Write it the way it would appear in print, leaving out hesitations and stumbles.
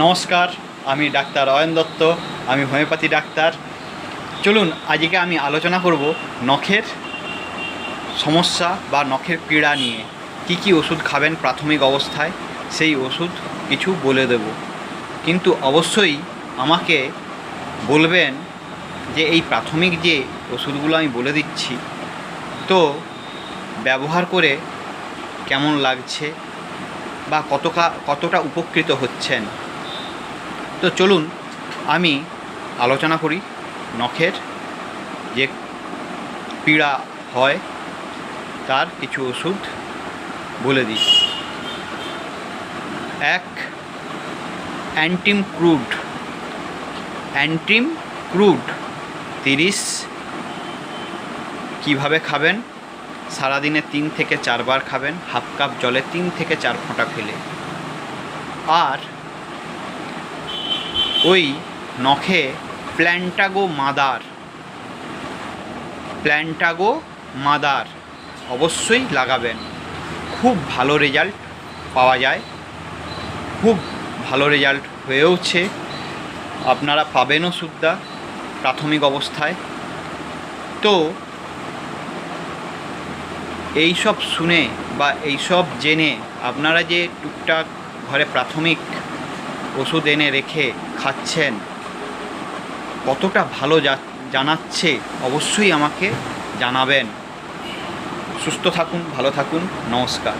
নমস্কার, আমি ডাক্তার অয়ন দত্ত। আমি হোমিওপ্যাথি ডাক্তার। চলুন আজকে আমি আলোচনা করব নখের সমস্যা বা নখের পীড়া নিয়ে। কি ওষুধ খাবেন প্রাথমিক অবস্থায়, সেই ওষুধ কিছু বলে দেব। কিন্তু অবশ্যই আমাকে বলবেন যে এই প্রাথমিক যে ওষুধগুলো আমি বলে দিচ্ছি, তো ব্যবহার করে কেমন লাগছে বা কতটা উপকৃত হচ্ছেন। তো চলুন আমি আলোচনা করি নখের যে পীড়া হয় তার কিছু ওষুধ বলে দিই। এক, অ্যান্টিম ক্রুড 30 কীভাবে খাবেন? সারাদিনে 3 থেকে 4 বার খাবেন, হাফ কাপ জলে 3 থেকে 4 ফোঁটা ফেলে। আর ওই নখে প্ল্যান্টাগো মাদার অবশ্যই লাগাবেন। খুব ভালো রেজাল্ট পাওয়া যায়, খুব ভালো রেজাল্ট হয়েওছে, আপনারা পাবেনও সুদ্ধা প্রাথমিক অবস্থায়। তো এইসব শুনে বা এইসব জেনে আপনারা যে টুকটাক ঘরে প্রাথমিক ওষুধ এনে রেখে খাচ্ছেন, কতটা ভালো জানাচ্ছে অবশ্যই আমাকে জানাবেন। সুস্থ থাকুন, ভালো থাকুন, নমস্কার।